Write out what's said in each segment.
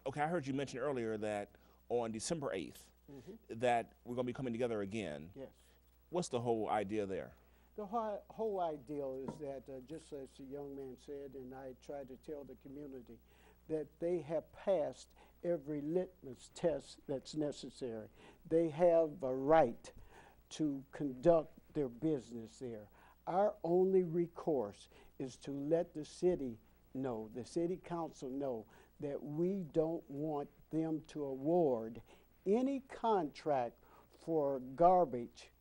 Okay, I heard you mention earlier that on December 8th Hmm. that we're going to be coming together again. Yes. What's the whole idea there? The whole ideal is that, just as the young man said, and I tried to tell the community, that they have passed every litmus test that's necessary. They have a right to conduct their business there. Our only recourse is to let the city know, the city council know, that we don't want them to award any contract for garbage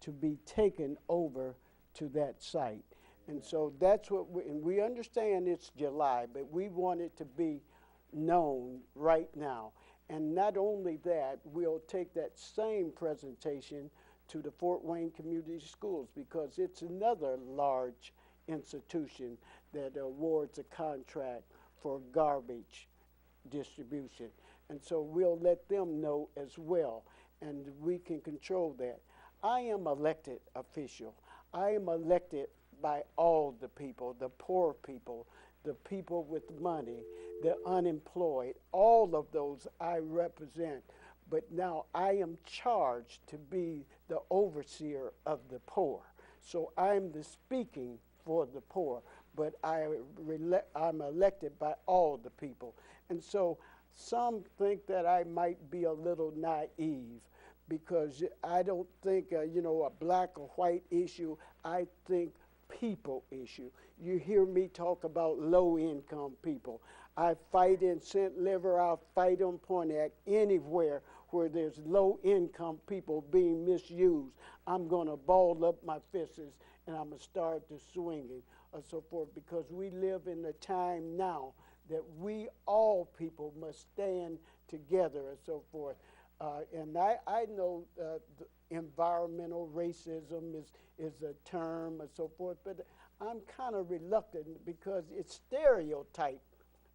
to be taken over to that site. And so that's what and we understand it's July, but we want it to be known right now. And not only that, we'll take that same presentation to the Fort Wayne Community Schools because it's another large institution that awards a contract for garbage distribution. And so we'll let them know as well, and we can control that. I am elected official. I am elected by all the people, the poor people, the people with money, the unemployed, all of those I represent. But now I am charged to be the overseer of the poor. So I'm the speaking for the poor, but I'm elected by all the people. And so some think that I might be a little naive because I don't think, a black or white issue. I think people issue. You hear me talk about low-income people. I fight in St. Liver, I'll fight on Pontiac, anywhere where there's low-income people being misused. I'm going to ball up my fists and I'm going to start to swinging and so forth because we live in a time now that we all people must stand together and so forth. And I know the environmental racism is a term and so forth, but I'm kind of reluctant because it's stereotype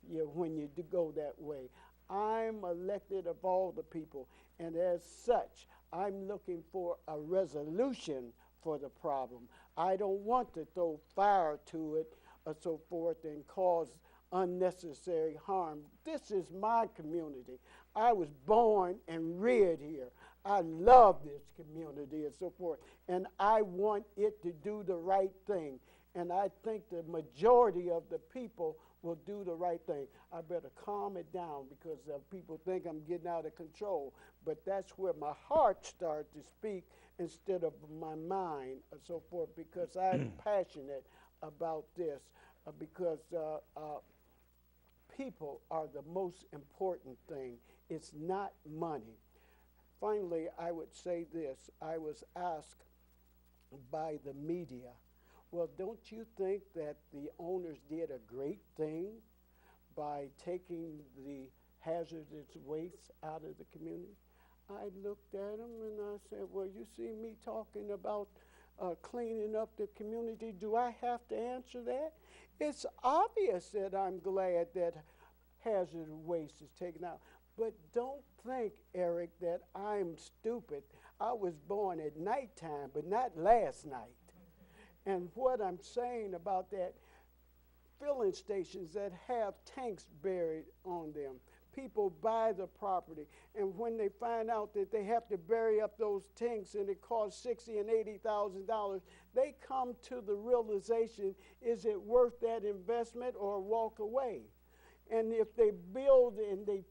when you go that way. I'm elected of all the people, and as such, I'm looking for a resolution for the problem. I don't want to throw fire to it or so forth and cause unnecessary harm. This is my community. I was born and reared here. I love this community and so forth, and I want it to do the right thing. And I think the majority of the people will do the right thing. I better calm it down because people think I'm getting out of control. But that's where my heart starts to speak instead of my mind and so forth because I'm passionate about this because people are the most important thing. It's not money. Finally, I would say this. I was asked by the media, well, don't you think that the owners did a great thing by taking the hazardous waste out of the community? I looked at them and I said, well, you see me talking about cleaning up the community. Do I have to answer that? It's obvious that I'm glad that hazardous waste is taken out. But don't think, Eric, that I'm stupid. I was born at nighttime, but not last night. And what I'm saying about that, filling stations that have tanks buried on them, people buy the property, and when they find out that they have to bury up those tanks and it costs $60,000 and $80,000, they come to the realization: is it worth that investment or walk away? And if they build and they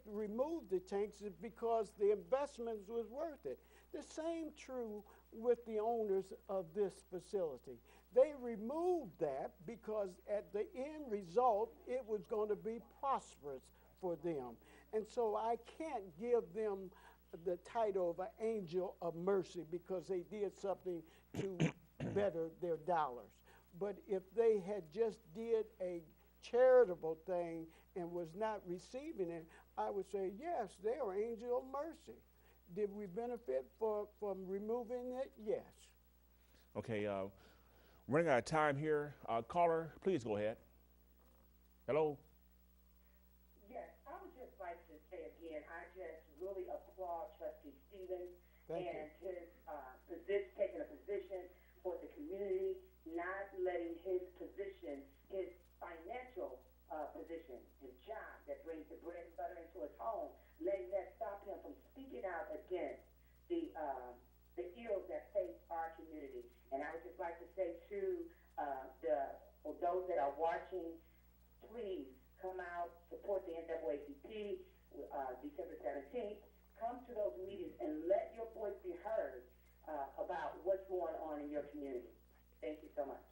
remove the tanks, it's because the investment was worth it. The same true with the owners of this facility. They removed that because at the end result, it was going to be prosperous for them. And so I can't give them the title of an angel of mercy because they did something to better their dollars. But if they had just did a charitable thing and was not receiving it, I would say, yes, they are angel of mercy. Did we benefit from removing it? Yes. Okay, running out of time here. Caller, please go ahead. Hello? Yes, I would just like to say again, I just really applaud Trustee Stevens Thank and you. his position, taking a position for the community, not letting his position, his financial position, his job that brings the bread and butter into his home, letting that stop him from speaking out against the ills that face our community. And I would just like to say to those that are watching, please come out, support the NAACP, December 17th. Come to those meetings and let your voice be heard about what's going on in your community. Thank you so much.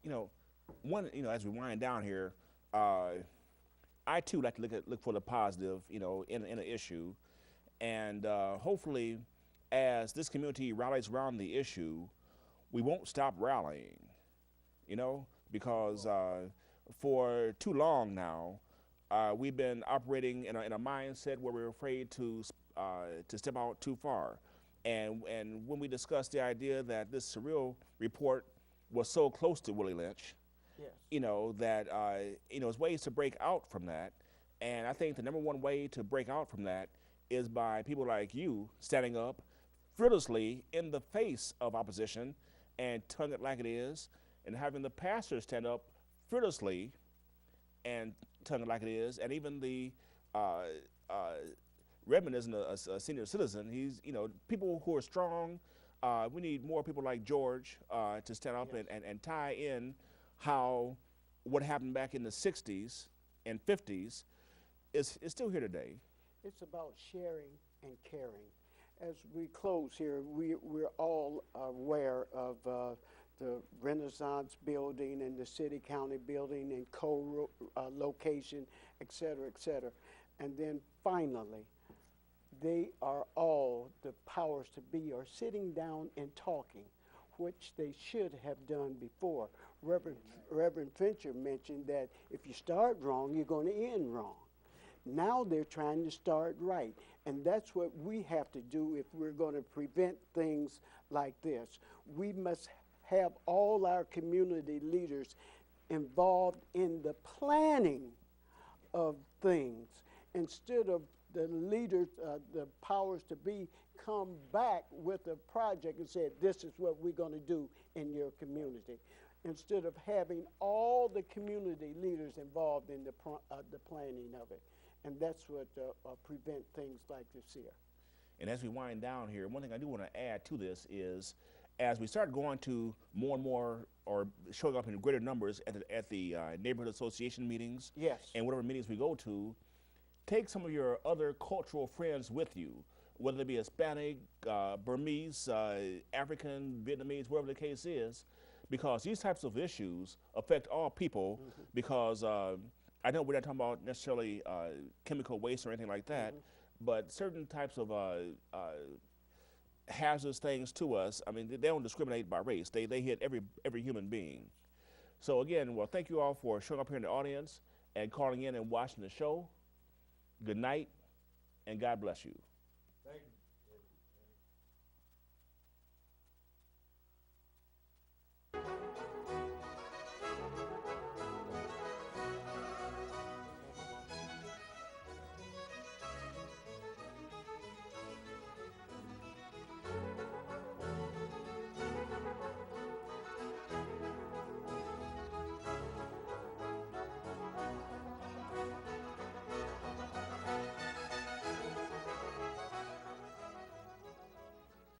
You know, as we wind down here, I too like to look for the positive, in an issue, and hopefully, as this community rallies around the issue, we won't stop rallying, because for too long now, we've been operating in a mindset where we're afraid to step out too far, and when we discussed the idea that this surreal report was so close to Willie Lynch, Yes. that there's ways to break out from that, and I think the number one way to break out from that is by people like you standing up fearlessly in the face of opposition and telling it like it is, and having the pastors stand up fearlessly and telling it like it is, and even the Redmond isn't a senior citizen. He's, people who are strong. We need more people like George to stand up and tie in how what happened back in the 60s and 50s is still here today. It's about sharing and caring. As we close here, we're all aware of the Renaissance building and the city county building and co-location, et cetera, et cetera. And then finally, they are all, the powers to be, are sitting down and talking, which they should have done before. Reverend Fincher mentioned that if you start wrong, you're going to end wrong. Now they're trying to start right. And that's what we have to do if we're going to prevent things like this. We must have all our community leaders involved in the planning of things instead of the leaders, the powers to be, come back with a project and say, this is what we're going to do in your community, instead of having all the community leaders involved in the planning of it. And that's what prevent things like this here. And as we wind down here, one thing I do want to add to this is, as we start going to more and more, or showing up in greater numbers at the neighborhood association meetings, Yes. and whatever meetings we go to, take some of your other cultural friends with you, whether they be Hispanic, Burmese, African, Vietnamese, whatever the case is, because these types of issues affect all people. Mm-hmm. Because I know we're not talking about necessarily chemical waste or anything like that, mm-hmm. but certain types of hazardous things to us, I mean, they don't discriminate by race. They hit every human being. So again, well, thank you all for showing up here in the audience and calling in and watching the show. Good night, and God bless you.